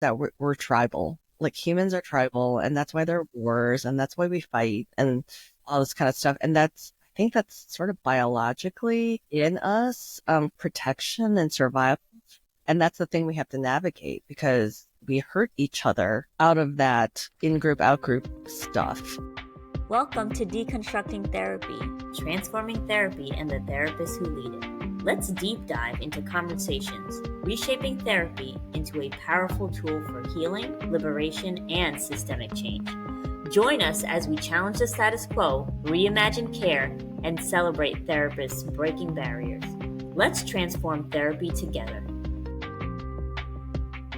that we're tribal. Like humans are tribal, and that's why there are wars, and that's why we fight, and all this kind of stuff. And I think that's sort of biologically in us, protection and survival. And that's the thing we have to navigate because we hurt each other out of that in-group, out-group stuff. Welcome to Deconstructing Therapy, transforming therapy and the therapists who lead it. Let's deep dive into conversations, reshaping therapy into a powerful tool for healing, liberation, and systemic change. Join us as we challenge the status quo, reimagine care, and celebrate therapists breaking barriers. Let's transform therapy together.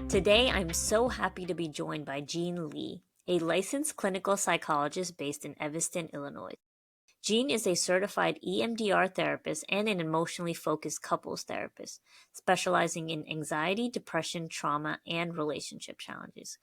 Today, I'm so happy to be joined by Jean Lee, a licensed clinical psychologist based in Evanston, Illinois. Jean is a certified EMDR therapist and an emotionally focused couples therapist, specializing in anxiety, depression, trauma, and relationship challenges.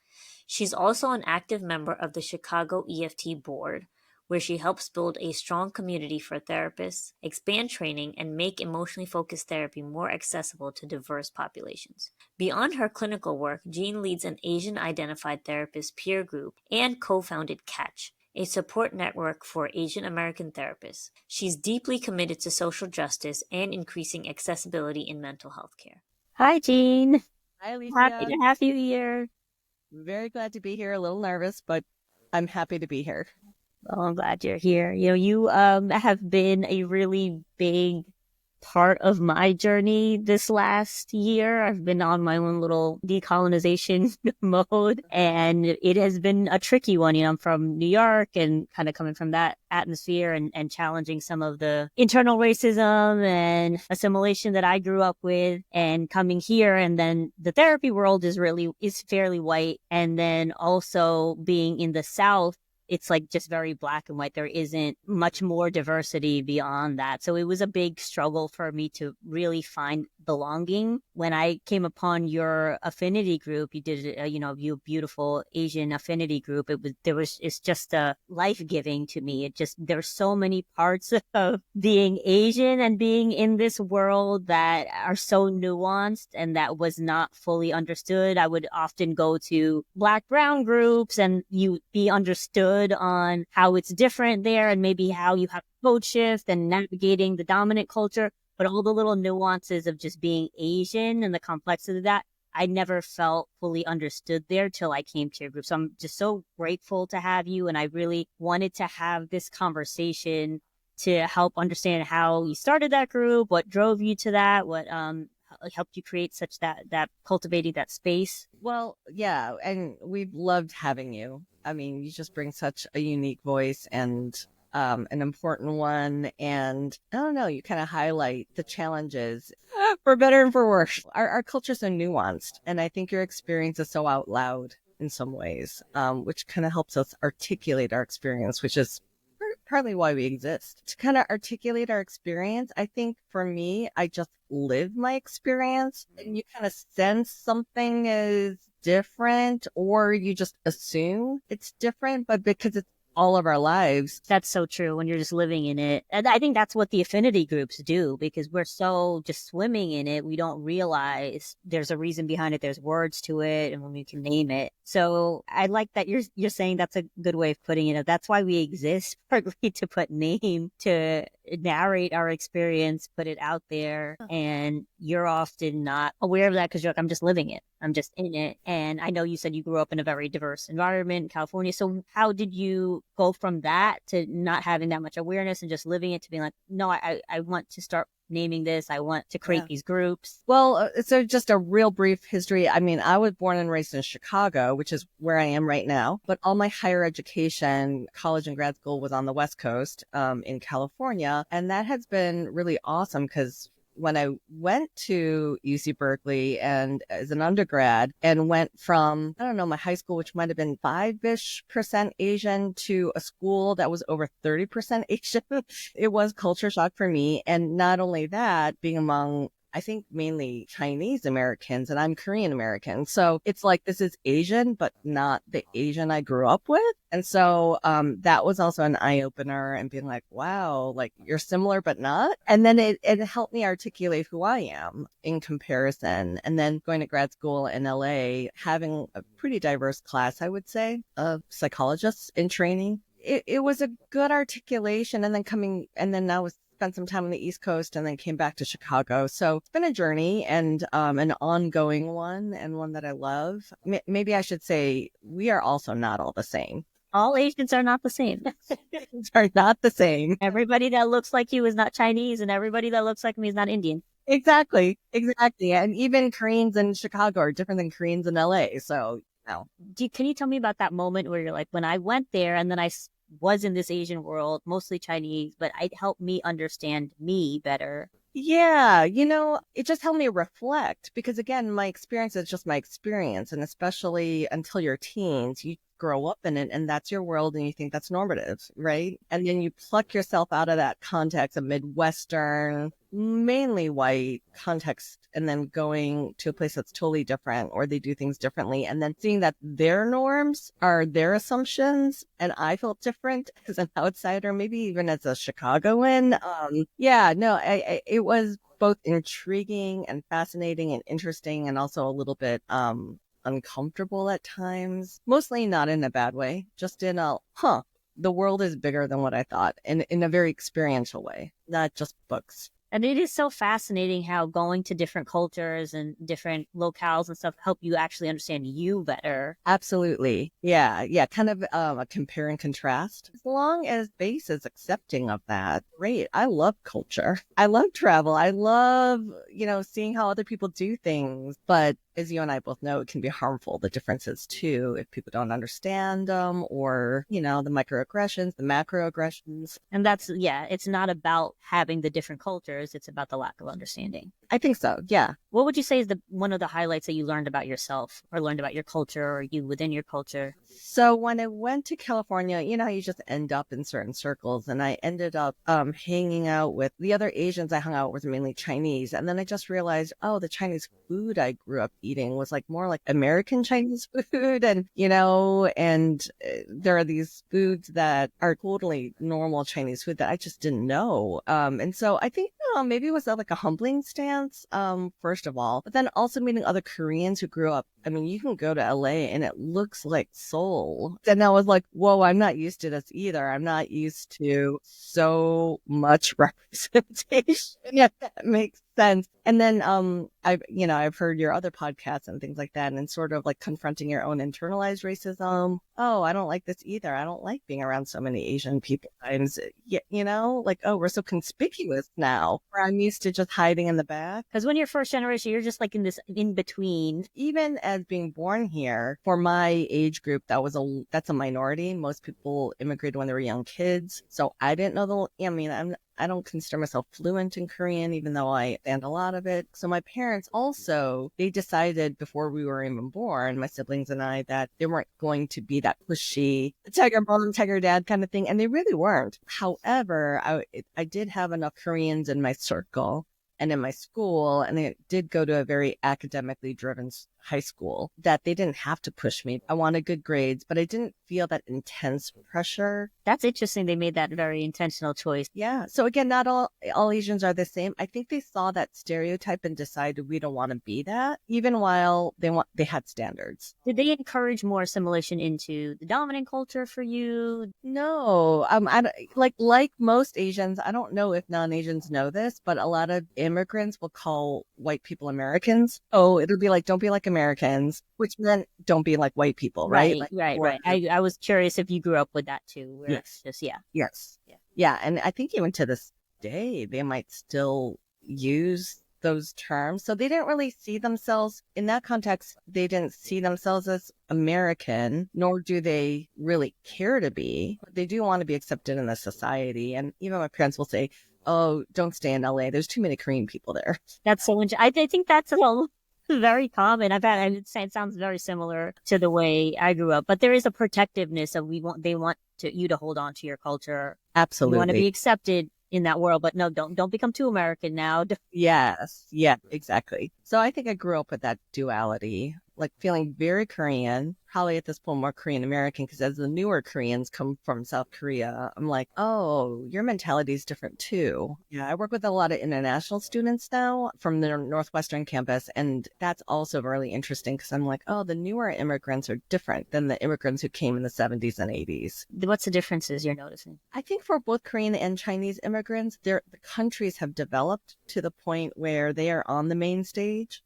She's also an active member of the Chicago EFT board, where she helps build a strong community for therapists, expand training, and make emotionally focused therapy more accessible to diverse populations. Beyond her clinical work, Jean leads an Asian-identified therapist peer group and co-founded CATCH, a support network for Asian American therapists. She's deeply committed to social justice and increasing accessibility in mental health care. Hi, Jean. Hi, Happy Alefyah. to have you here. Very glad to be here. A little nervous, but I'm happy to be here. Well, I'm glad you're here. You have been a really big part of my journey this last year. I've been on my own little decolonization mode, and it has been a tricky one. I'm from New York and kind of coming from that atmosphere and challenging some of the internal racism and assimilation that I grew up with, and coming here. And then the therapy world is fairly white. And then also being in the South, it's like just very black and white. There isn't much more diversity beyond that. So it was a big struggle for me to really find belonging. When I came upon your affinity group, you did you beautiful Asian affinity group. It's just life-giving to me. There's so many parts of being Asian and being in this world that are so nuanced and that was not fully understood. I would often go to Black brown groups and you be understood on how it's different there and maybe how you have to code shift and navigating the dominant culture, but all the little nuances of just being Asian and the complexity of that, I never felt fully understood there till I came to your group. So I'm just so grateful to have you. And I really wanted to have this conversation to help understand how you started that group, what drove you to that, what helped you create such that cultivating that space. Well, yeah, and we've loved having you. I mean, you just bring such a unique voice and an important one. And I don't know, you kind of highlight the challenges for better and for worse. Our culture's so nuanced. And I think your experience is so out loud in some ways, which kind of helps us articulate our experience, which is partly why we exist. To kind of articulate our experience, I think for me, I just live my experience and you kind of sense something is different or you just assume it's different, but because it's all of our lives. That's so true when you're just living in it. And I think that's what the affinity groups do because we're so just swimming in it. We don't realize there's a reason behind it. There's words to it and when we can name it. So I like that you're saying that's a good way of putting it. That's why we exist, partly to put name, to narrate our experience, put it out there. And you're often not aware of that because you're like, I'm just living it. I'm just in it. And I know you said you grew up in a very diverse environment in California. So how did you go from that to not having that much awareness and just living it to being like, no, I want to start naming this. I want to create these groups. Well, so just a real brief history. I mean, I was born and raised in Chicago, which is where I am right now. But all my higher education, college and grad school was on the West Coast in California. And that has been really awesome because when I went to UC Berkeley and as an undergrad and went from, I don't know, my high school, which might have been 5-ish% Asian to a school that was over 30% Asian, it was culture shock for me. And not only that, being among I think mainly Chinese Americans, and I'm Korean American. So it's like this is Asian, but not the Asian I grew up with. And so that was also an eye opener and being like, wow, like you're similar, but not. And then it helped me articulate who I am in comparison. And then going to grad school in LA, having a pretty diverse class, I would say, of psychologists in training. It was a good articulation. And then now spent some time on the East Coast and then came back to Chicago. So it's been a journey and an ongoing one, and one that I love. Maybe I should say we are also not all the same. All Asians are not the same. Are not the same. Everybody that looks like you is not Chinese, and everybody that looks like me is not Indian. Exactly. And even Koreans in Chicago are different than Koreans in LA. So, Can you tell me about that moment where you're like, when I went there and then I was in this Asian world, mostly Chinese, but it helped me understand me better? Yeah, it just helped me reflect because, again, my experience is just my experience. And especially until you're teens, you grow up in it and that's your world and you think that's normative, right? And then you pluck yourself out of that context of Midwestern, mainly white context, and then going to a place that's totally different or they do things differently. And then seeing that their norms are their assumptions. And I felt different as an outsider, maybe even as a Chicagoan. It was both intriguing and fascinating and interesting and also a little bit uncomfortable at times, mostly not in a bad way, just in the world is bigger than what I thought, and in a very experiential way, not just books. And it is so fascinating how going to different cultures and different locales and stuff help you actually understand you better. Absolutely. Yeah. Kind of a compare and contrast. As long as base is accepting of that, great. I love culture. I love travel. I love, seeing how other people do things. But as you and I both know, it can be harmful, the differences too, if people don't understand them or, the microaggressions, the macroaggressions. And it's not about having the different cultures. It's about the lack of understanding. I think so. Yeah. What would you say is one of the highlights that you learned about yourself or learned about your culture or you within your culture? So when I went to California, you just end up in certain circles, and I ended up hanging out with the other Asians I hung out with, mainly Chinese. And then I just realized, the Chinese food I grew up eating was like more like American Chinese food. And, there are these foods that are totally normal Chinese food that I just didn't know. And so I think, maybe it was like a humbling stance, first of all, but then also meeting other Koreans who grew up. I mean, you can go to LA and it looks like Seoul. And I was like, whoa, I'm not used to this either. I'm not used to so much representation, if that makes sense. And then I've heard your other podcasts and things like that, and sort of like confronting your own internalized racism. Oh, I don't like this either. I don't like being around so many Asian people. We're so conspicuous now, where I'm used to just hiding in the back. Because when you're first generation, you're just like in this in between. Even as being born here, for my age group, that's a minority. Most people immigrated when they were young kids. So I didn't know I don't consider myself fluent in Korean, even though I understand a lot of it. So my parents also, they decided before we were even born, my siblings and I, that they weren't going to be that pushy, tiger mom, tiger dad kind of thing. And they really weren't. However, I did have enough Koreans in my circle and in my school, and I did go to a very academically driven high school, that they didn't have to push me. I wanted good grades, but I didn't feel that intense pressure. That's interesting. They made that very intentional choice. Yeah. So again, not all Asians are the same. I think they saw that stereotype and decided we don't want to be that, even while they had standards. Did they encourage more assimilation into the dominant culture for you? No. Like most Asians, I don't know if non-Asians know this, but a lot of immigrants will call white people Americans. Oh, it'll be like, don't be like Americans, which meant don't be like white people, right? Right. I was curious if you grew up with that too. Yes. Yes. Yeah. And I think even to this day, they might still use those terms. So they didn't really see themselves in that context. They didn't see themselves as American, nor do they really care to be. They do want to be accepted in the society. And even my parents will say, oh, don't stay in LA. There's too many Korean people there. That's so interesting. I think that's very common. It sounds very similar to the way I grew up, but there is a protectiveness of you to hold on to your culture. Absolutely. You want to be accepted in that world. But no, don't become too American now. Yes. Yeah, exactly. So I think I grew up with that duality, like feeling very Korean, probably at this point more Korean American, because as the newer Koreans come from South Korea, I'm like, oh, your mentality is different too. Yeah, I work with a lot of international students now from the Northwestern campus, and that's also really interesting because I'm like, oh, the newer immigrants are different than the immigrants who came in the 70s and 80s. What's the differences you're noticing? I think for both Korean and Chinese immigrants, the countries have developed to the point where they are on the main stage.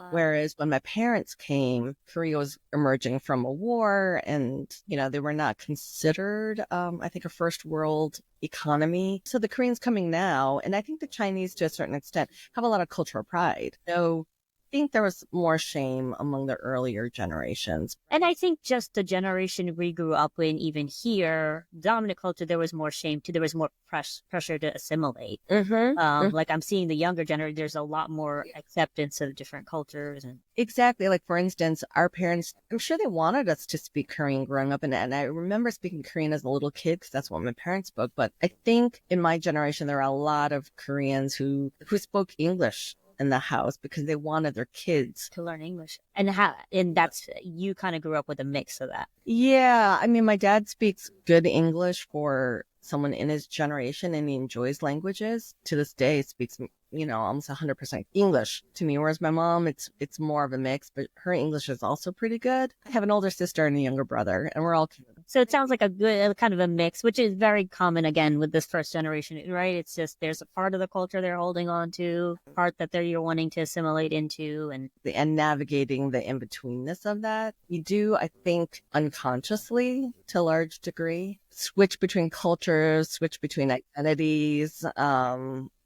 Whereas when my parents came, Korea was emerging from a war and, they were not considered, I think, a first world economy. So the Koreans coming now, and I think the Chinese to a certain extent have a lot of cultural pride. So I think there was more shame among the earlier generations. And I think just the generation we grew up in, even here, dominant culture, there was more shame too. There was more pressure to assimilate. Like I'm seeing the younger generation, there's a lot more acceptance of different cultures. And exactly. Like, for instance, our parents, I'm sure they wanted us to speak Korean growing up. And I remember speaking Korean as a little kid because that's what my parents spoke. But I think in my generation, there are a lot of Koreans who spoke English in the house because they wanted their kids to learn English. And that's, you kind of grew up with a mix of that. Yeah. I mean, my dad speaks good English for someone in his generation and he enjoys languages. To this day, speaks, almost 100% English to me. Whereas my mom, it's more of a mix, but her English is also pretty good. I have an older sister and a younger brother, and we're all. So it sounds like a good kind of a mix, which is very common again with this first generation, right? It's just there's a part of the culture they're holding on to, part that you're wanting to assimilate into, and navigating the in-betweenness of that. You do, I think, unconsciously to a large degree, switch between cultures, switch between identities.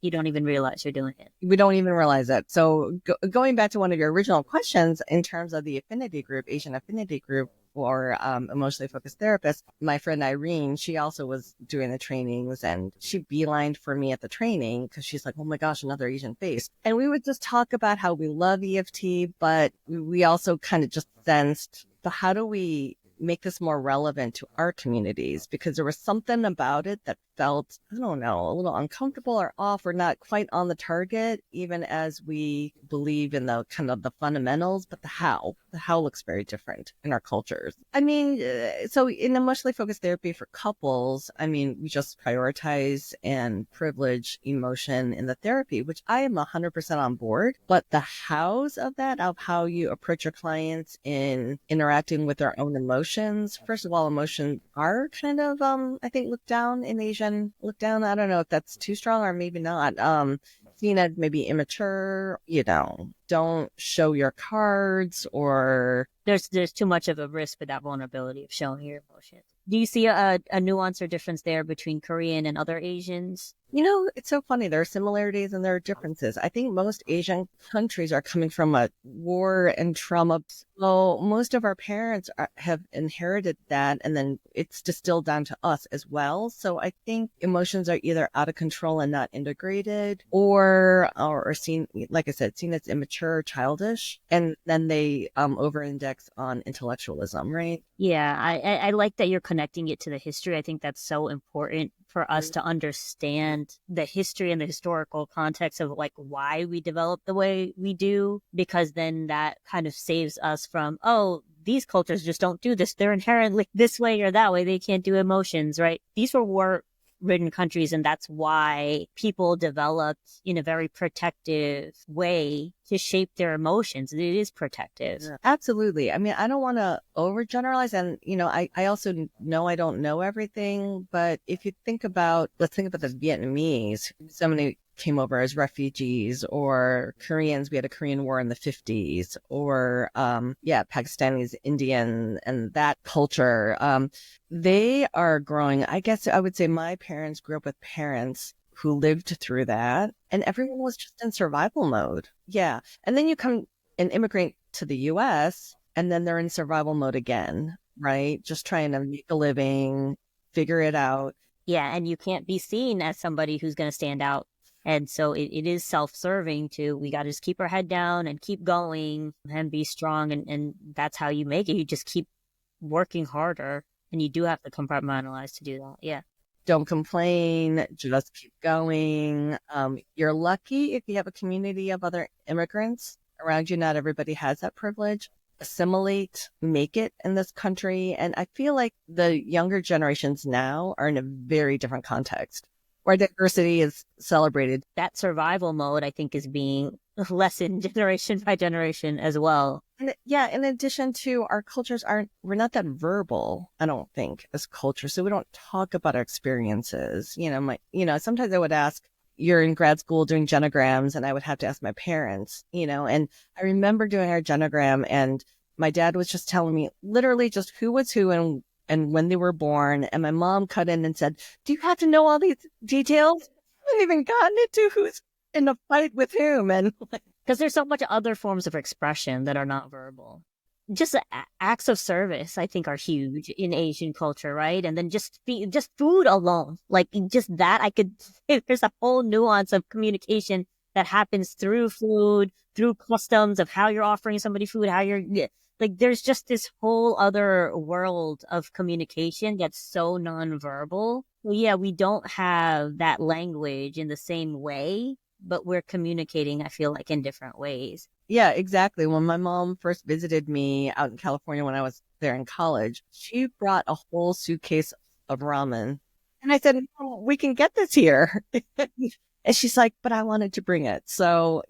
You don't even realize you're doing it. We don't even realize it. So going back to one of your original questions in terms of the affinity group, Asian affinity group, or emotionally focused therapist, my friend Irene, she also was doing the trainings and she beelined for me at the training because she's like, oh my gosh, another Asian face. And we would just talk about how we love EFT, but we also kind of just sensed, so how do we make this more relevant to our communities? Because there was something about it that felt, I don't know, a little uncomfortable or off or not quite on the target, even as we believe in the kind of the fundamentals, but the how looks very different in our cultures. I mean, so in emotionally focused therapy for couples, I mean, we just prioritize and privilege emotion in the therapy, which I am 100% on board, but the hows of that, of how you approach your clients in interacting with their own emotions. First of all, emotions are kind of, I think, looked down in Asian. Look down. I don't know if that's too strong or maybe not. Seen as maybe immature, don't show your cards, or there's too much of a risk with that vulnerability of showing your emotions. Do you see a nuance or difference there between Korean and other Asians? It's so funny. There are similarities and there are differences. I think most Asian countries are coming from a war and trauma. So most of our parents have inherited that, and then it's distilled down to us as well. So I think emotions are either out of control and not integrated, or seen, like I said, seen as immature, childish, and then they over-index on intellectualism, right? Yeah, I like that you're connecting it to the history. I think that's so important for us to understand the history and the historical context of like why we develop the way we do, because then that kind of saves us from, oh, these cultures just don't do this. They're inherently this way or that way. They can't do emotions, right? These were war-ridden countries, and that's why people developed in a very protective way to shape their emotions. It is protective. Yeah, absolutely. I mean, I don't want to overgeneralize, and I also know I don't know everything, but if you think about, let's think about the Vietnamese, somebody came over as refugees, or Koreans, we had a Korean war in the 50s, or Pakistanis, Indian, and that culture, they are growing. I guess I would say my parents grew up with parents who lived through that, and everyone was just in survival mode. Yeah. And then you come and immigrate to the US, and then they're in survival mode again, right? Just trying to make a living, figure it out. Yeah. And you can't be seen as somebody who's going to stand out. And so it is self-serving we got to just keep our head down and keep going and be strong. And that's how you make it. You just keep working harder, and you do have to compartmentalize to do that. Yeah. don't complain, just keep going. You're lucky if you have a community of other immigrants around you. Not everybody has that privilege. Assimilate, make it in this country. And I feel like the younger generations now are in a very different context where diversity is celebrated. That survival mode, I think, is being lessened generation by generation as well. And yeah, in addition to our cultures we're not that verbal, I don't think, as culture. So we don't talk about our experiences. Sometimes I would ask, you're in grad school doing genograms, and I would have to ask my parents, and I remember doing our genogram, and my dad was just telling me literally just who was who and when they were born. And my mom cut in and said, do you have to know all these details? I haven't even gotten into who's in a fight with whom. And because there's so much other forms of expression that are not verbal. Just acts of service, I think, are huge in Asian culture, right? And then just food alone, like just that, there's a whole nuance of communication that happens through food, through customs of how you're offering somebody food, how you're like, there's just this whole other world of communication that's so nonverbal. Well, yeah, we don't have that language in the same way, but we're communicating, I feel like, in different ways. Yeah, exactly. When my mom first visited me out in California when I was there in college, she brought a whole suitcase of ramen. And I said, "Oh, we can get this here." And she's like, but I wanted to bring it. So,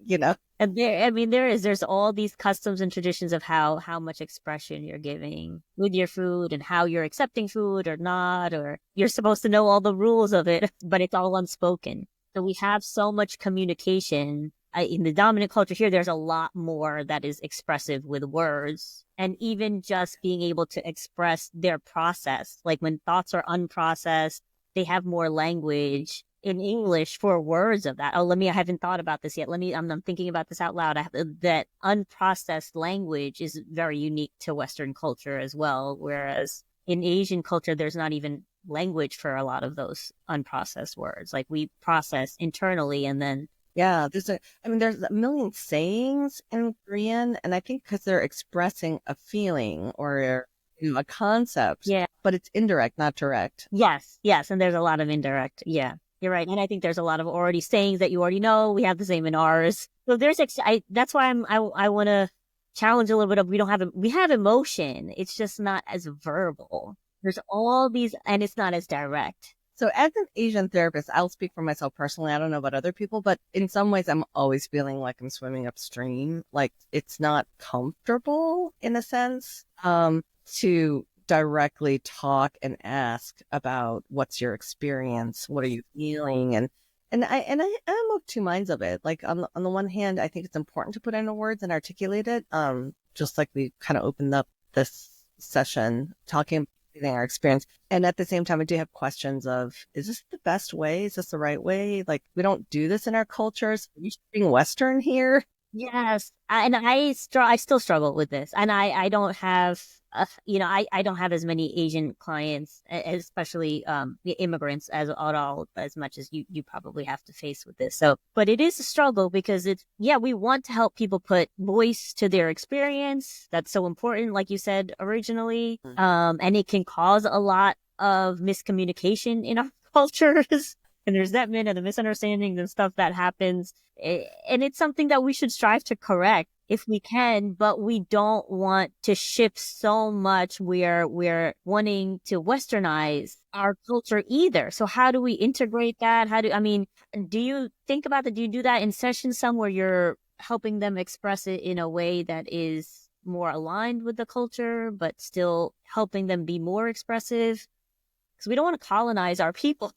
And there's all these customs and traditions of how much expression you're giving with your food and how you're accepting food or not, or you're supposed to know all the rules of it, but it's all unspoken. So we have so much communication. In the dominant culture here, there's a lot more that is expressive with words. And even just being able to express their process, like when thoughts are unprocessed, they have more language in English for words of that. I haven't thought about this yet. I'm thinking about this out loud. That unprocessed language is very unique to Western culture as well. Whereas in Asian culture, there's not even language for a lot of those unprocessed words. Like we process internally and then. Yeah, there's a million sayings in Korean, and I think because they're expressing a feeling or a concept, yeah, but it's indirect, not direct. Yes, and there's a lot of indirect. Yeah, you're right, and I think there's a lot of already sayings that you already know. We have the same in ours, so that's why I want to challenge a little bit of we have emotion. It's just not as verbal. There's all these, and it's not as direct. So as an Asian therapist, I'll speak for myself personally. I don't know about other people, but in some ways I'm always feeling like I'm swimming upstream. Like it's not comfortable in a sense, to directly talk and ask about what's your experience, what are you feeling, and I'm of two minds of it. Like on the one hand, I think it's important to put into words and articulate it. Just like we kind of opened up this session talking our experience. And at the same time, I do have questions of, is this the best way? Is this the right way? Like, we don't do this in our cultures. Are you being Western here? Yes. I still struggle with this. And I don't have, I don't have as many Asian clients, especially immigrants at all, as much as you probably have to face with this. So, but it is a struggle because we want to help people put voice to their experience. That's so important, like you said originally. And it can cause a lot of miscommunication in our cultures. And the resentment and the misunderstandings and stuff that happens. And it's something that we should strive to correct if we can, but we don't want to shift so much where we're wanting to westernize our culture either. So how do we integrate that? Do you think about that? Do you do that in sessions where you're helping them express it in a way that is more aligned with the culture, but still helping them be more expressive? Because we don't want to colonize our people.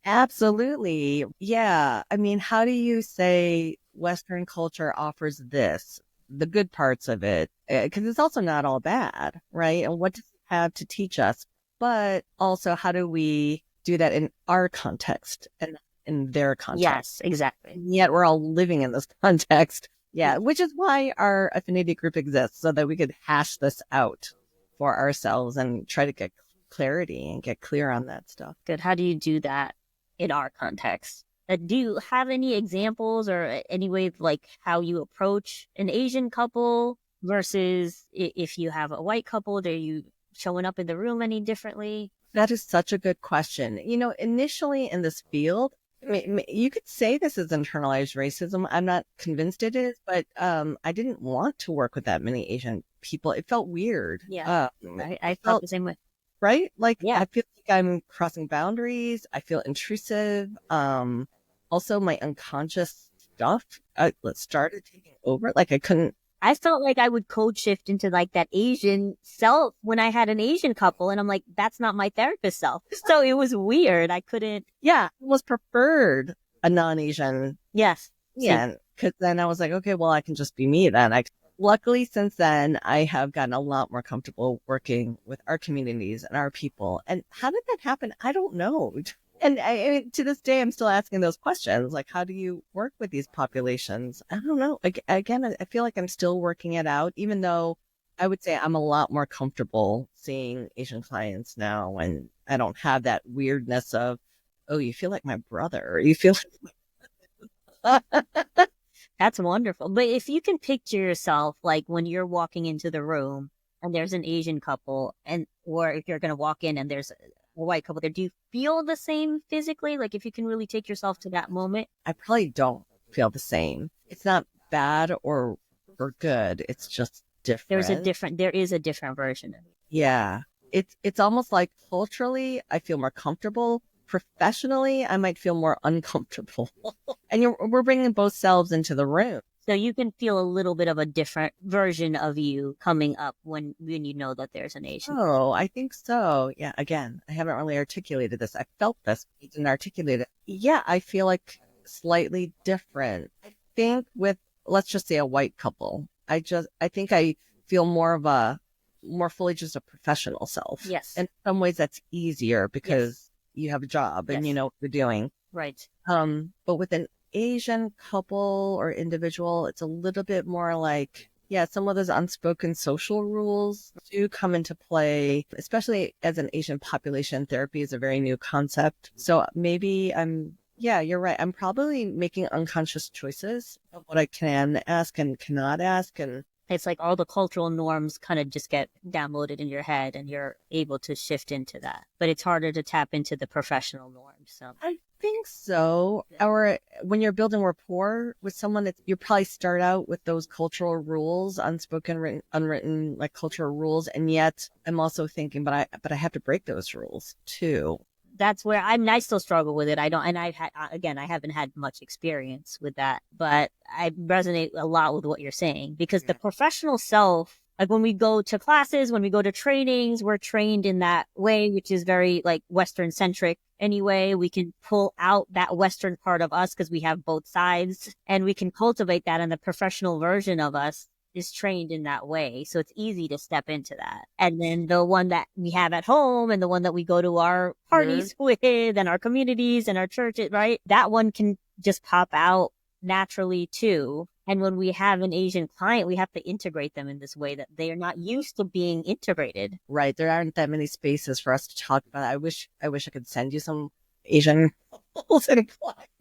Absolutely. Yeah. How do you say Western culture offers this, the good parts of it? Because it's also not all bad, right? And what does it have to teach us? But also, how do we do that in our context and in their context? Yes, exactly. And yet we're all living in this context. Yeah. Which is why our affinity group exists, so that we could hash this out for ourselves and try to get clarity and get clear on that stuff. Good. How do you do that in our context? Do you have any examples or any way like how you approach an Asian couple versus if you have a white couple? Are you showing up in the room any differently? That is such a good question. Initially in this field, you could say this is internalized racism. I'm not convinced it is, but I didn't want to work with that many Asian people. It felt weird. Yeah, I It felt felt the same way. right. Like Yeah. I feel like I'm crossing boundaries. I feel intrusive. Also my unconscious stuff started taking over. Like I couldn't. I felt like I would code shift into like that Asian self when I had an Asian couple. And I'm like, that's not my therapist self. So it was weird. I couldn't. Yeah, almost preferred a non-Asian. Yes. Yeah, because then I was like, okay, well, I can just be me then. Luckily, since then, I have gotten a lot more comfortable working with our communities and our people. And how did that happen? I don't know. And to this day, I'm still asking those questions. Like, how do you work with these populations? I don't know. Again, I feel like I'm still working it out, even though I would say I'm a lot more comfortable seeing Asian clients now. And I don't have that weirdness of, oh, you feel like my brother, or you feel That's wonderful. But if you can picture yourself like when you're walking into the room and there's an Asian couple, or if you're going to walk in and there's a white couple there, do you feel the same physically? Like if you can really take yourself to that moment? I probably don't feel the same. It's not bad or good. It's just different. There is a different version of it. Yeah. It's almost like culturally, I feel more comfortable. Professionally, I might feel more uncomfortable. And we're bringing both selves into the room. So you can feel a little bit of a different version of you coming up when you know that there's an Asian. Oh, I think so. Yeah. Again, I haven't really articulated this. I felt this, but didn't articulate it. Yeah, I feel like slightly different. I think with, let's just say, a white couple, I think I feel more fully just a professional self. Yes. In some ways that's easier because you have a job and you know what you're doing. Right. But with an Asian couple or individual, it's a little bit more like, yeah, some of those unspoken social rules do come into play, especially as an Asian population. Therapy is a very new concept. So maybe yeah, you're right. I'm probably making unconscious choices of what I can ask and cannot ask. And it's like all the cultural norms kind of just get downloaded in your head and you're able to shift into that. But it's harder to tap into the professional norms. So I think so. Or when you're building rapport with someone, you probably start out with those cultural rules, unspoken, unwritten, like cultural rules. And yet I'm also thinking, but I have to break those rules too. That's where I still struggle with it. I haven't had much experience with that, but I resonate a lot with what you're saying because the professional self, like when we go to classes, when we go to trainings, we're trained in that way, which is very like Western centric anyway. We can pull out that Western part of us because we have both sides and we can cultivate that. And the professional version of us is trained in that way. So it's easy to step into that. And then the one that we have at home and the one that we go to our parties with and our communities and our churches, right? That one can just pop out naturally too. And when we have an Asian client, we have to integrate them in this way that they are not used to being integrated. Right. There aren't that many spaces for us to talk about. I wish I could send you some Asian couples and clients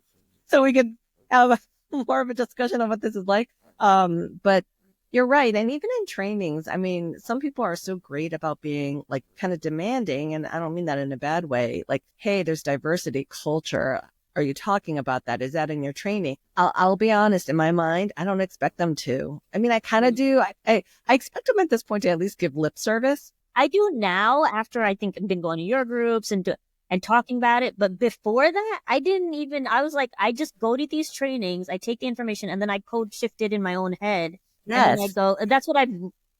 so we could have more of a discussion on what this is like. But you're right. And even in trainings, I mean, some people are so great about being like kind of demanding. And I don't mean that in a bad way. Like, hey, there's diversity, culture. Are you talking about that? Is that in your training? I'll be honest, in my mind, I don't expect them to. I mean, I kind of do. I expect them at this point to at least give lip service. I do now after I think I've been going to your groups and talking about it. But before that, I was like, I just go to these trainings. I take the information and then I code shift it in my own head. Yes. And then that's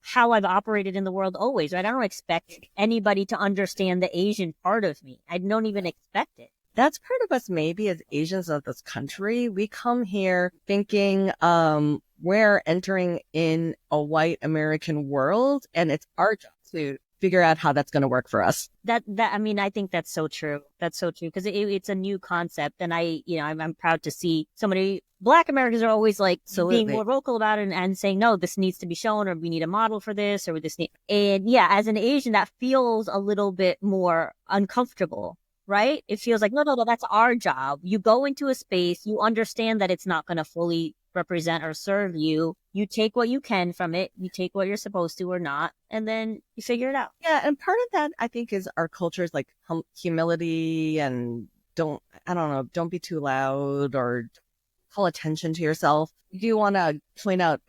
how I've operated in the world always, right? I don't expect anybody to understand the Asian part of me. I don't even expect it. That's part of us, maybe as Asians of this country. We come here thinking, we're entering in a white American world and it's our job to figure out how that's going to work for us. I mean, I think that's so true. That's so true because it's a new concept, and I'm proud to see so many Black Americans are always like being more vocal about it and saying, no, this needs to be shown, or we need a model for this, or and yeah, as an Asian, that feels a little bit more uncomfortable, right? It feels like, no, that's our job. You go into a space, you understand that it's not going to fully represent or serve you. you take what you can from it, you take what you're supposed to or not, and then you figure it out. Yeah, and part of that I think is our culture's like humility and I don't know, don't be too loud or call attention to yourself. You do want to point out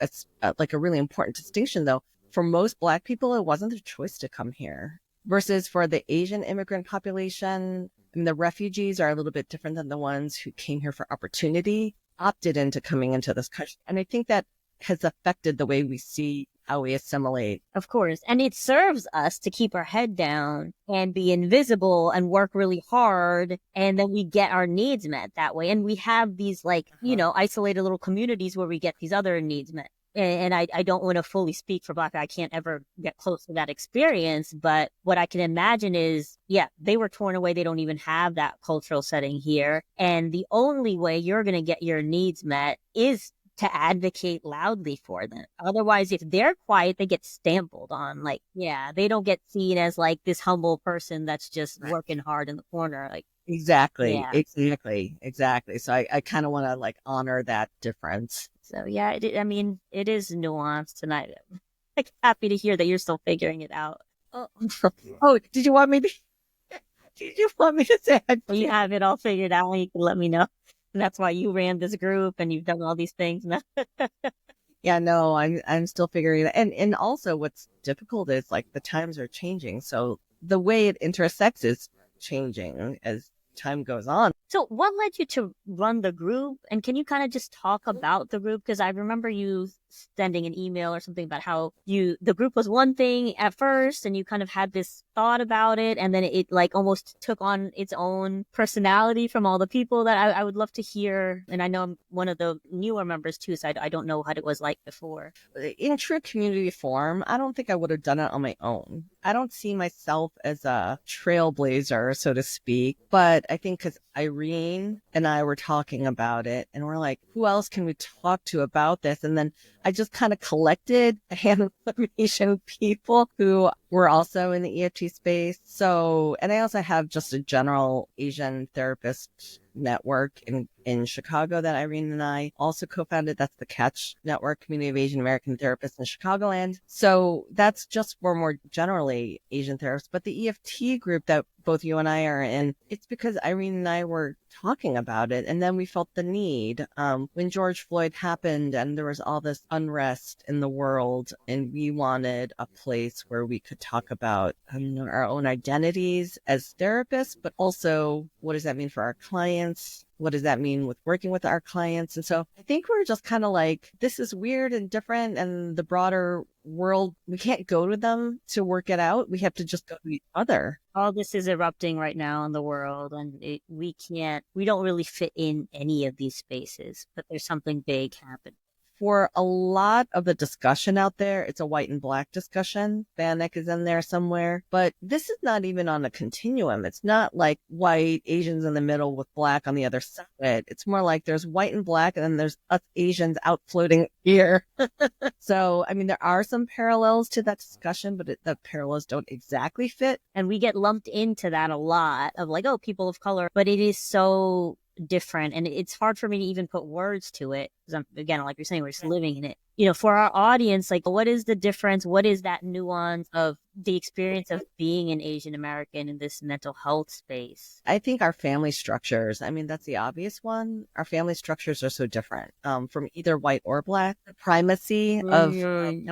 like a really important distinction though. For most Black people, it wasn't their choice to come here. Versus for the Asian immigrant population, I mean, the refugees are a little bit different than the ones who came here for opportunity, opted into coming into this country. And I think that has affected the way we see how we assimilate. Of course. And it serves us to keep our head down and be invisible and work really hard. And then we get our needs met that way. And we have these like, isolated little communities where we get these other needs met. And I don't want to fully speak for Black. I can't ever get close to that experience. But what I can imagine is, they were torn away. They don't even have that cultural setting here. And the only way you're going to get your needs met is to advocate loudly for them. Otherwise, if they're quiet, they get stampled on. Like, they don't get seen as like this humble person that's just working hard in the corner. Like, exactly. So I kind of want to like honor that difference. So it is nuanced, and I'm like happy to hear that you're still figuring it out. Oh, did you want me to? Did you want me to say? You have it all figured out. You can let me know. And that's why you ran this group and you've done all these things. Yeah, no, I'm still figuring it. And also what's difficult is like the times are changing. So the way it intersects is changing as time goes on. So what led you to run the group? And can you kind of just talk about the group? Because I remember you sending an email or something about how the group was one thing at first and you kind of had this thought about it, and then it like almost took on its own personality from all the people that I would love to hear. And I know I'm one of the newer members too, so I don't know what it was like before. In true community form, I don't think I would have done it on my own. I don't see myself as a trailblazer, so to speak, but I think because Irene and I were talking about it and we're like, who else can we talk to about this? And then I just kind of collected a handful of Asian people who were also in the EFT space. So, and I also have just a general Asian therapist network in Chicago that Irene and I also co-founded. That's the Catch Network, Community of Asian American Therapists in Chicagoland. So that's just for more generally Asian therapists. But the EFT group that both you and I are in, it's because Irene and I were talking about it. And then we felt the need when George Floyd happened and there was all this unrest in the world, and we wanted a place where we could talk about our own identities as therapists, but also what does that mean for our clients? What does that mean with working with our clients? And so I think we're just kind of like, this is weird and different, and the broader world, we can't go to them to work it out. We have to just go to each other. All this is erupting right now in the world, and we don't really fit in any of these spaces, but there's something big happening. For a lot of the discussion out there, it's a white and Black discussion. Bannock is in there somewhere, but this is not even on a continuum. It's not like white, Asians in the middle with Black on the other side. It's more like there's white and Black, and then there's us Asians out floating here. So, I mean, there are some parallels to that discussion, but the parallels don't exactly fit. And we get lumped into that a lot of like, oh, people of color, but it is so different, and it's hard for me to even put words to it because again, like you're saying, we're just living in it. For our audience, like, what is the difference? What is that nuance of the experience of being an Asian American in this mental health space? I think our family structures, I mean, that's the obvious one. Our family structures are so different from either white or Black. The primacy of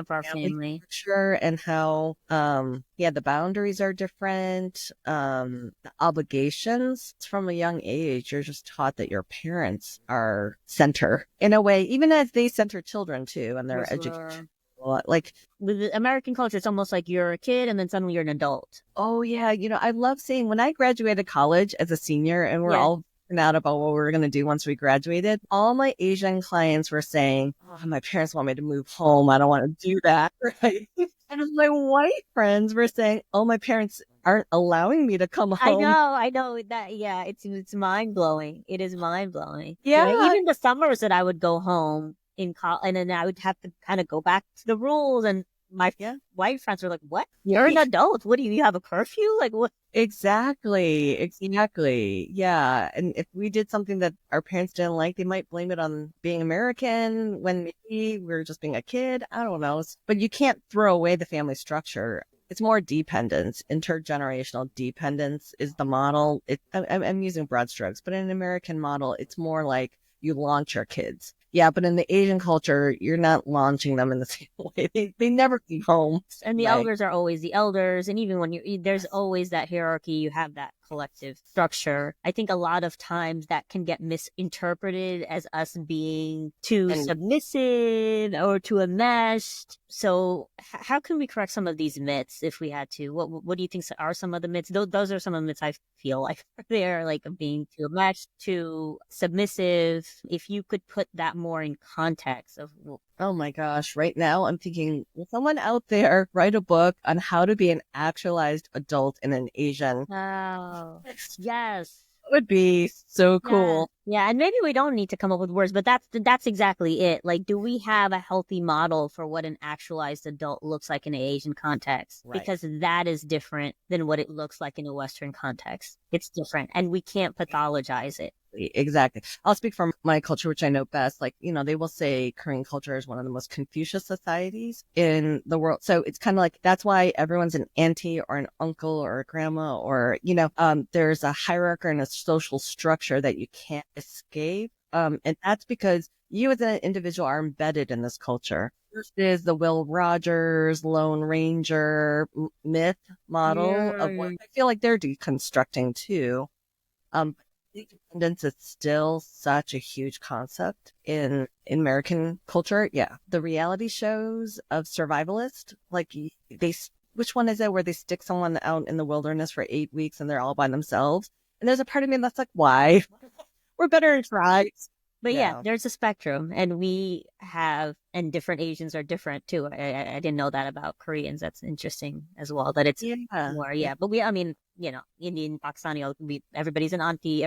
our family structure and how, the boundaries are different. The obligations from a young age, you're just taught that your parents are center in a way, even as they center children too. And their education. Like with the American culture, it's almost like you're a kid and then suddenly you're an adult. Oh yeah. I love seeing when I graduated college as a senior and we're all freaking out about what we were going to do once we graduated. All my Asian clients were saying, oh, my parents want me to move home. I don't want to do that. Right. And my white friends were saying, oh, my parents aren't allowing me to come home. I know that. Yeah. It's mind blowing. It is mind blowing. Yeah. Even the summers that I would go home in college, and then I would have to kind of go back to the rules, and my Yeah. white friends were like, what? You're an adult. What do you have a curfew? Like, what? Exactly. Exactly. Yeah. And if we did something that our parents didn't like, they might blame it on being American when maybe we're just being a kid. I don't know. But you can't throw away the family structure. It's more dependence. Intergenerational dependence is the model. I'm using broad strokes, but in an American model, it's more like you launch your kids. Yeah, but in the Asian culture, you're not launching them in the same way. They never come home. And the Right. elders are always the elders. And even when there's Yes. always that hierarchy, you have that collective structure. I think a lot of times that can get misinterpreted as us being too And submissive or too enmeshed. So how can we correct some of these myths if we had to? What do you think are some of the myths? Those are some of the myths I feel like they're like being too enmeshed, too submissive. If you could put that more in context of oh my gosh, right now I'm thinking, will someone out there write a book on how to be an actualized adult in an Asian oh, context? yes. That would be so Yeah. cool. Yeah, and maybe we don't need to come up with words, but that's exactly it. Like, do we have a healthy model for what an actualized adult looks like in an Asian context? Right. Because that is different than what it looks like in a Western context. It's different, and we can't pathologize it. Exactly. I'll speak from my culture, which I know best. Like, they will say Korean culture is one of the most Confucius societies in the world. So it's kind of like that's why everyone's an auntie or an uncle or a grandma or, there's a hierarchy and a social structure that you can't escape. And that's because you as an individual are embedded in this culture. First is the Will Rogers Lone Ranger myth model of what Yeah. I feel like they're deconstructing too. Um, Independence is still such a huge concept in American culture. Yeah, the reality shows of survivalist, like which one is it where they stick someone out in the wilderness for 8 weeks and they're all by themselves? And there's a part of me that's like, why? We're better in tribes. But yeah, Yeah, there's a spectrum, and and different Asians are different too. I didn't know that about Koreans. That's interesting as well. That it's yeah, more, yeah, yeah. But I mean, Indian, Pakistani, everybody's an auntie.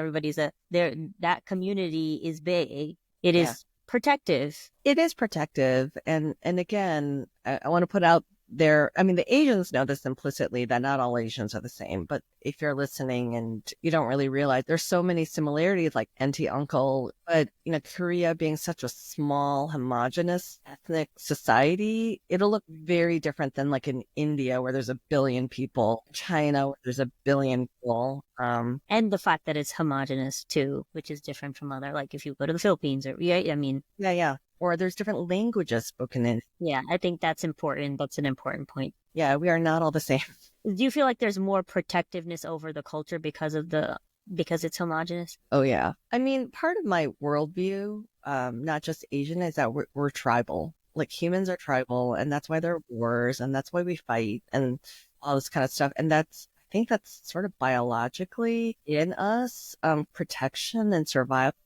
That community is big. It yeah. is protective. It is protective, and again, I want to put out there. I mean, the Asians know this implicitly that not all Asians are the same. But if you're listening and you don't really realize, there's so many similarities, like auntie, uncle. But Korea being such a small, homogenous ethnic society, it'll look very different than like in India where there's a billion people, China where there's a billion people. And the fact that it's homogenous too, which is different from other, like if you go to the Philippines or, yeah, I mean, Yeah, yeah. Or there's different languages spoken in. yeah, I think that's important. That's an important point. Yeah, we are not all the same. Do you feel like there's more protectiveness over the culture because it's homogenous? Oh yeah. I mean, part of my worldview, not just Asian, is that we're tribal. Like humans are tribal, and that's why there are wars, and that's why we fight, and all this kind of stuff. And I think that's sort of biologically in us, protection and survival.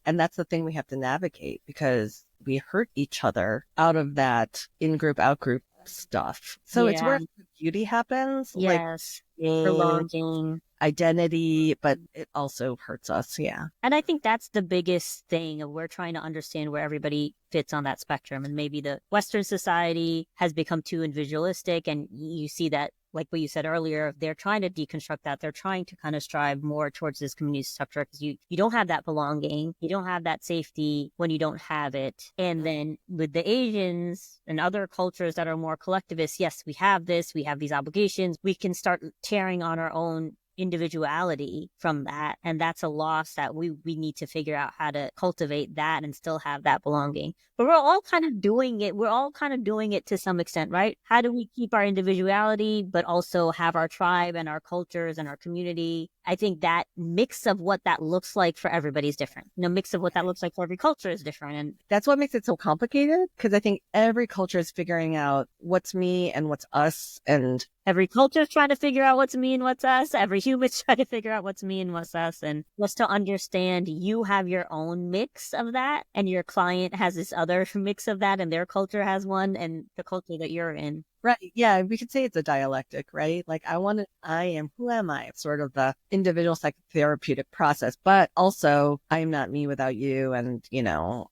And that's the thing we have to navigate because we hurt each other out of that in-group, out-group stuff. So it's Yeah. where beauty happens, like Yes. being Belonging. identity, but it also hurts us. Yeah. And I think that's the biggest thing. We're trying to understand where everybody fits on that spectrum. And maybe the Western society has become too individualistic. And you see that, like what you said earlier, they're trying to deconstruct that. They're trying to kind of strive more towards this community structure because you don't have that belonging. You don't have that safety when you don't have it. And then with the Asians and other cultures that are more collectivist, yes, we have this, we have these obligations. We can start tearing on our own individuality from that, and that's a loss that we need to figure out how to cultivate that and still have that belonging. But we're all kind of doing it to some extent, right? How do we keep our individuality but also have our tribe and our cultures and our community? I think that mix of what that looks like for everybody's different. Mix of what that looks like for every culture is different, and That's what makes it so complicated because I think every culture is figuring out what's me and what's us. And every culture is trying to figure out what's me and what's us. Every human's trying to figure out what's me and what's us. And just to understand, you have your own mix of that, and your client has this other mix of that, and their culture has one, and the culture that you're in. right. Yeah, we could say it's a dialectic, right? Like I am, who am I? It's sort of the individual psychotherapeutic process, but also I am not me without you. And,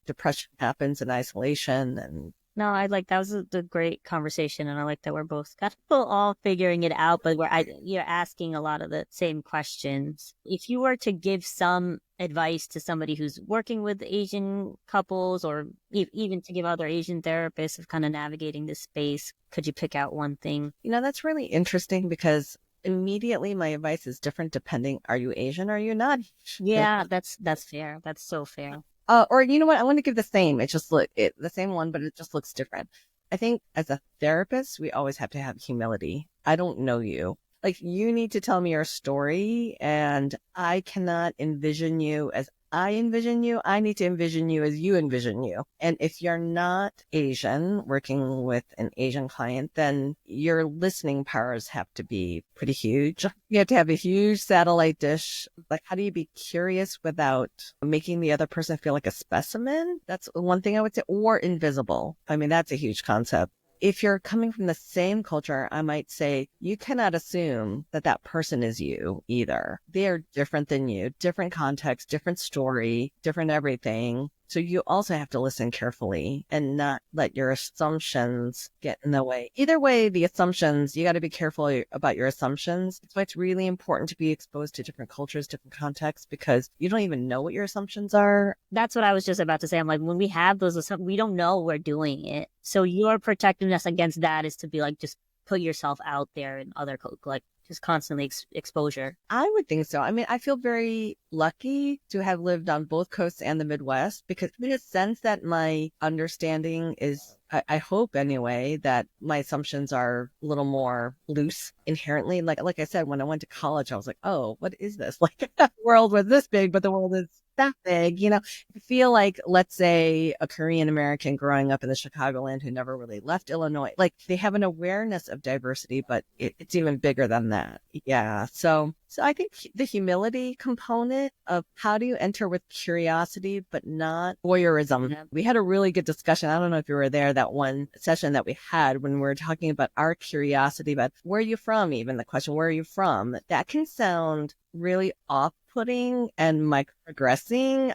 depression happens in isolation and No, I like that was a great conversation, and I like that we're both kind of all figuring it out, but you're asking a lot of the same questions. If you were to give some advice to somebody who's working with Asian couples, or even to give other Asian therapists of kind of navigating this space, could you pick out one thing? That's really interesting because immediately my advice is different depending, are you Asian or are you not? Yeah, that's fair. That's so fair. Or you know what? I want to give the same. It just the same one, but it just looks different. I think as a therapist, we always have to have humility. I don't know you. Like you need to tell me your story, and I cannot envision you as I envision you. I need to envision you as you envision you. And if you're not Asian working with an Asian client, then your listening powers have to be pretty huge. You have to have a huge satellite dish. Like, how do you be curious without making the other person feel like a specimen? That's one thing I would say, or invisible. I mean, that's a huge concept. If you're coming from the same culture, I might say you cannot assume that that person is you either. They are different than you, different context, different story, different everything. So you also have to listen carefully and not let your assumptions get in the way. Either way, the assumptions, you got to be careful about your assumptions. That's why it's really important to be exposed to different cultures, different contexts, because you don't even know what your assumptions are. That's what I was just about to say. I'm like, when we have those assumptions, we don't know we're doing it. So your protectiveness against that is to be like, just put yourself out there in other, like, just constantly exposure. I would think so. I mean, I feel very lucky to have lived on both coasts and the Midwest because in a sense that my understanding is, I hope anyway, that my assumptions are a little more loose inherently. Like I said, when I went to college, I was like, oh, what is this? Like the world was this big, but the world is that big. I feel like, let's say a Korean American growing up in the Chicagoland who never really left Illinois, like they have an awareness of diversity, but it's even bigger than that. Yeah. So I think the humility component of how do you enter with curiosity, but not voyeurism. Yeah. We had a really good discussion. I don't know if you were there, that one session that we had when we were talking about our curiosity about where are you from? Even the question, where are you from? That can sound really off-putting and microaggressing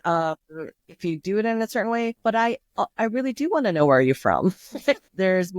if you do it in a certain way. But I really do want to know where are you from. There's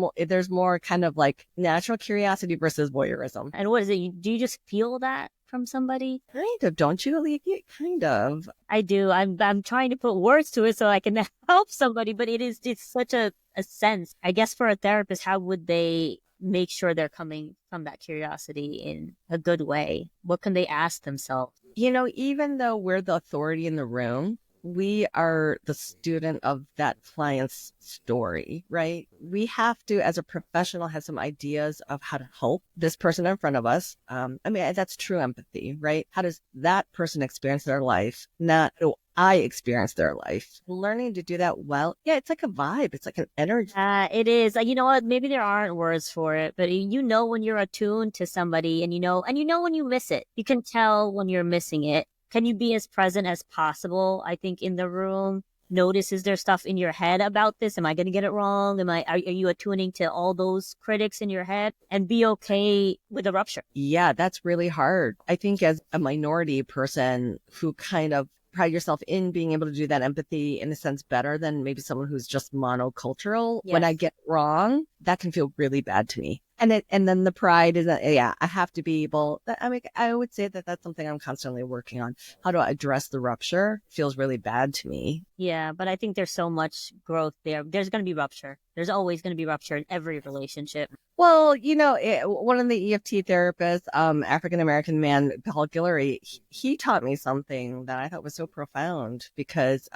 more kind of like natural curiosity versus voyeurism. And what is it? Do you just feel that from somebody? Kind of, don't you, Alefyah? Kind of. I do. I'm trying to put words to it so I can help somebody, but it's such a sense. I guess for a therapist, how would they make sure they're coming from that curiosity in a good way? What can they ask themselves? Even though we're the authority in the room, we are the student of that client's story, right? We have to, as a professional, have some ideas of how to help this person in front of us. I mean, that's true empathy, right? How does that person experience their life? Not, oh, I experience their life. Learning to do that well. Yeah, it's like a vibe. It's like an energy. It is. You know what? Maybe there aren't words for it, but when you're attuned to somebody, and you know when you miss it. You can tell when you're missing it. Can you be as present as possible? I think in the room, notice, is there stuff in your head about this? Am I going to get it wrong? Are you attuning to all those critics in your head, and be okay with the rupture? Yeah, that's really hard. I think as a minority person who kind of pride yourself in being able to do that empathy in a sense better than maybe someone who's just monocultural. Yes. When I get wrong, that can feel really bad to me. And then the pride is that, yeah, I have to be able, I mean, I would say that that's something I'm constantly working on. How do I address the rupture? Feels really bad to me. Yeah, but I think there's so much growth there. There's going to be rupture. There's always going to be rupture in every relationship. Well, one of the EFT therapists, African-American man, Paul Guillory, he taught me something that I thought was so profound because,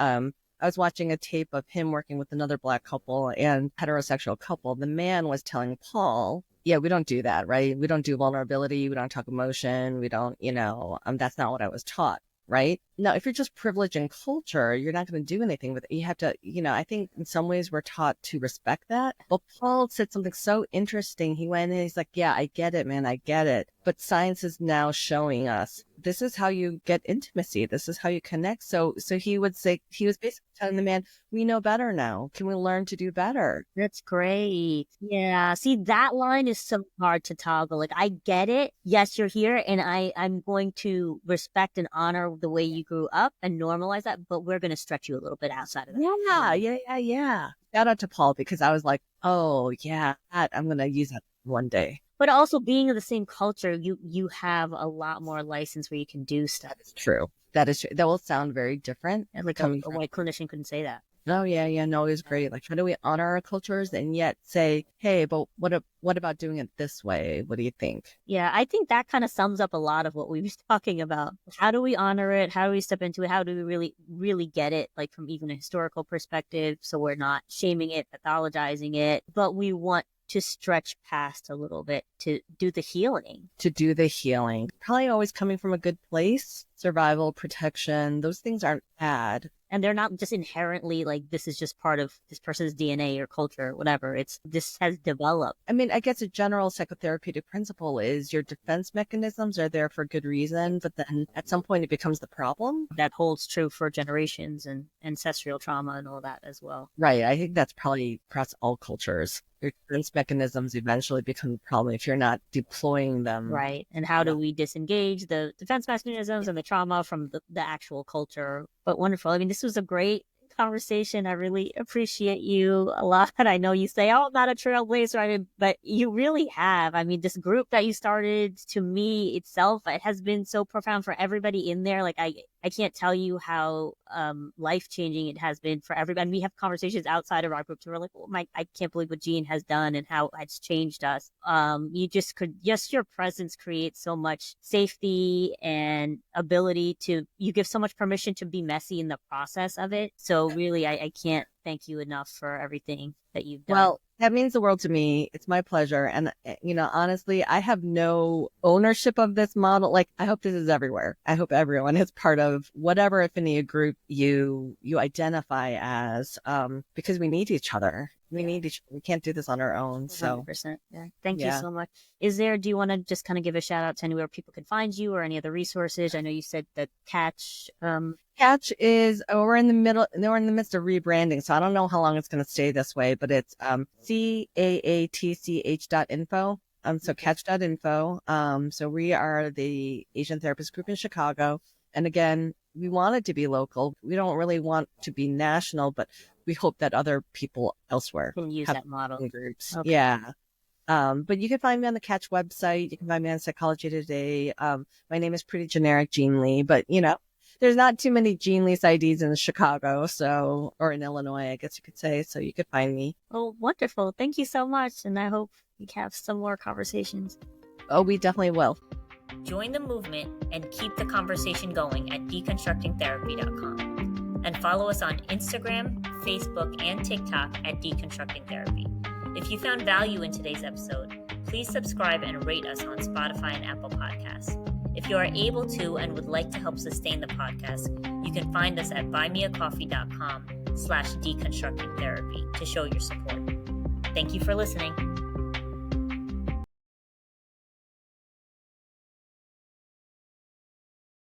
I was watching a tape of him working with another Black couple and heterosexual couple. The man was telling Paul, yeah, we don't do that, right? We don't do vulnerability. We don't talk emotion. We don't, that's not what I was taught, right? Now, if you're just privilege and culture, you're not going to do anything with it. You have to, I think in some ways we're taught to respect that. But Paul said something so interesting. He went and he's like, yeah, I get it, man. I get it. But science is now showing us this is how you get intimacy. This is how you connect. So he would say, he was basically telling the man, we know better now. Can we learn to do better? That's great. Yeah. See, that line is so hard to toggle. Like, I get it. Yes, you're here, and I'm going to respect and honor the way you grew up and normalize that, but we're going to stretch you a little bit outside of that. Yeah. Shout out to Paul, because I was like, oh yeah, I'm going to use that one day. But also, being of the same culture, you have a lot more license where you can do stuff. That is true. That is true. That will sound very different. And like a white clinician couldn't say that. Oh, yeah. No, it was great. Like, how do we honor our cultures and yet say, hey, but what about doing it this way? What do you think? Yeah, I think that kind of sums up a lot of what we were talking about. How do we honor it? How do we step into it? How do we really, really get it, like from even a historical perspective? So we're not shaming it, pathologizing it, but we want to stretch past a little bit to do the healing. Probably always coming from a good place. Survival, protection, those things aren't bad. And they're not just inherently like, this is just part of this person's DNA or culture or whatever. This has developed. I mean, I guess a general psychotherapeutic principle is your defense mechanisms are there for good reason, but then at some point it becomes the problem. That holds true for generations and ancestral trauma and all that as well. Right. I think that's probably across all cultures. Your defense mechanisms eventually become the problem if you're not deploying them. Right. And how do we disengage the defense mechanisms and the trauma from the actual culture? But wonderful. I mean, this was a great conversation. I really appreciate you a lot. I know you say, oh, I'm not a trailblazer, but you really have. I mean, this group that you started, to me itself, it has been so profound for everybody in there. Like, I can't tell you how life-changing it has been for everybody. And we have conversations outside of our group where we're like, oh I can't believe what Jean has done and how it's changed us. Your presence creates so much safety and ability you give so much permission to be messy in the process of it. So really, I can't thank you enough for everything that you've done. Well, that means the world to me. It's my pleasure. And, honestly, I have no ownership of this model. Like, I hope this is everywhere. I hope everyone is part of whatever affinity group you identify as, because we need each other. We can't do this on our own. So 100%. Yeah. Thank you so much. Do you want to just kind of give a shout out to anywhere people can find you or any other resources? I know you said that Catch is, we're in the midst of rebranding. So I don't know how long it's going to stay this way, but it's, caatch.info. So catch.info. So we are the Asian therapist group in Chicago. And again, we want it to be local. We don't really want to be national, but we hope that other people elsewhere can use that model. Groups. Okay. Yeah. But you can find me on the Catch website. You can find me on Psychology Today. My name is pretty generic, Jean Lee, but there's not too many Jean Lee IDs in Chicago, or in Illinois, I guess you could say. So you could find me. Oh, wonderful. Thank you so much. And I hope we have some more conversations. Oh, we definitely will. Join the movement and keep the conversation going at deconstructingtherapy.com. And follow us on Instagram, Facebook, and TikTok at Deconstructing Therapy. If you found value in today's episode, please subscribe and rate us on Spotify and Apple Podcasts. If you are able to and would like to help sustain the podcast, you can find us at buymeacoffee.com/deconstructingtherapy to show your support. Thank you for listening.